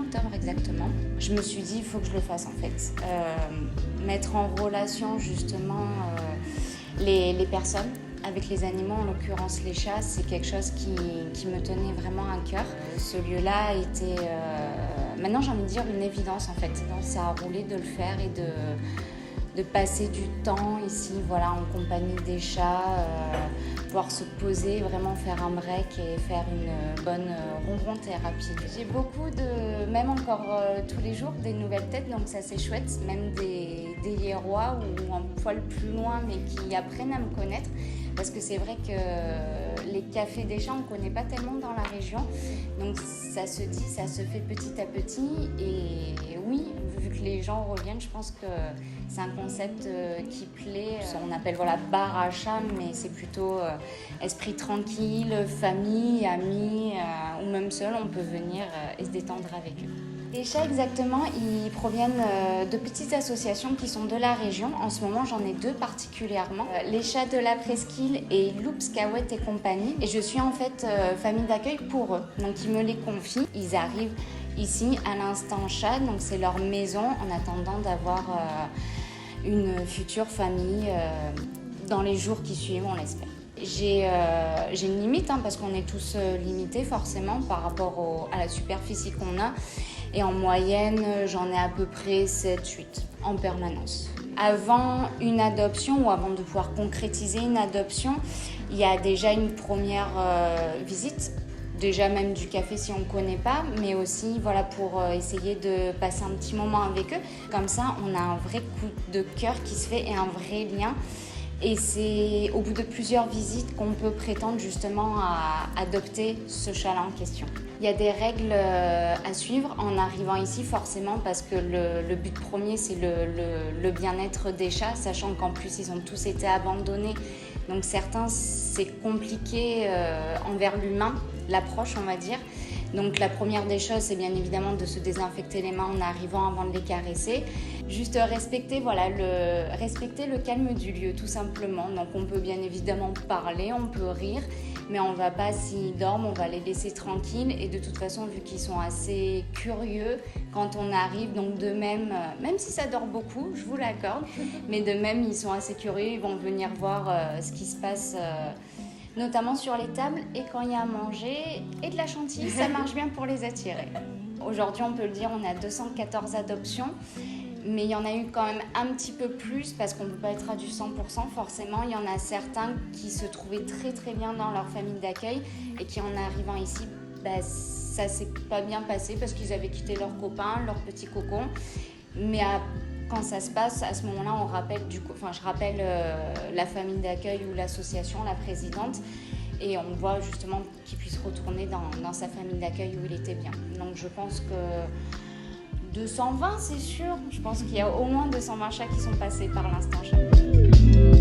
octobre exactement. Je me suis dit, il faut que je le fasse en fait. Mettre en relation justement les personnes avec les animaux, en l'occurrence les chats, c'est quelque chose qui me tenait vraiment à cœur. Ce lieu-là était, maintenant j'ai envie de dire, une évidence en fait. Ça a roulé de le faire et de passer du temps ici, voilà, en compagnie des chats, pouvoir se poser, vraiment faire un break et faire une bonne ronron-thérapie. J'ai beaucoup même encore tous les jours, des nouvelles têtes, donc ça c'est chouette, même des hiérois ou un poil plus loin, mais qui apprennent à me connaître, parce que c'est vrai que les cafés des chats, on ne connaît pas tellement dans la région, donc ça se dit, ça se fait petit à petit, et oui, vu que les gens reviennent, je pense que c'est un concept qui plaît. On appelle bar à chat, mais c'est plutôt esprit tranquille, famille, amis, ou même seul, on peut venir et se détendre avec eux. Les chats exactement, ils proviennent de petites associations qui sont de la région. En ce moment, j'en ai 2 particulièrement. Les chats de la Presqu'île et Loops, Cahouette et compagnie. Et je suis en fait famille d'accueil pour eux. Donc ils me les confient. Ils arrivent ici à l'instant chat, donc c'est leur maison en attendant d'avoir une future famille dans les jours qui suivent, on l'espère. J'ai une limite parce qu'on est tous limités forcément par rapport à la superficie qu'on a. Et en moyenne, j'en ai à peu près 7-8 en permanence. Avant une adoption ou avant de pouvoir concrétiser une adoption, il y a déjà une première visite. Déjà même du café si on ne connaît pas, mais aussi pour essayer de passer un petit moment avec eux. Comme ça, on a un vrai coup de cœur qui se fait et un vrai lien. Et c'est au bout de plusieurs visites qu'on peut prétendre justement à adopter ce chat-là en question. Il y a des règles à suivre en arrivant ici forcément parce que le but premier c'est le bien-être des chats, sachant qu'en plus ils ont tous été abandonnés. Donc certains c'est compliqué envers l'humain, l'approche on va dire. Donc la première des choses, c'est bien évidemment de se désinfecter les mains en arrivant avant de les caresser. Juste respecter le calme du lieu tout simplement. Donc on peut bien évidemment parler, on peut rire, mais on ne va pas, s'ils dorment, on va les laisser tranquilles. Et de toute façon, vu qu'ils sont assez curieux quand on arrive, donc de même si ça dort beaucoup, je vous l'accorde, mais de même ils sont assez curieux, ils vont venir voir ce qui se passe notamment sur les tables et quand il y a à manger et de la chantilly, ça marche bien pour les attirer. Aujourd'hui, on peut le dire, on a 214 adoptions, mais il y en a eu quand même un petit peu plus parce qu'on ne peut pas être à du 100% forcément. Il y en a certains qui se trouvaient très très bien dans leur famille d'accueil et qui en arrivant ici, ça s'est pas bien passé parce qu'ils avaient quitté leurs copains, leurs petits cocons. Mais quand ça se passe, à ce moment-là, je rappelle la famille d'accueil ou l'association, la présidente, et on voit justement qu'il puisse retourner dans sa famille d'accueil où il était bien. Donc je pense que 220, c'est sûr. Je pense qu'il y a au moins 220 chats qui sont passés par l'instant chat.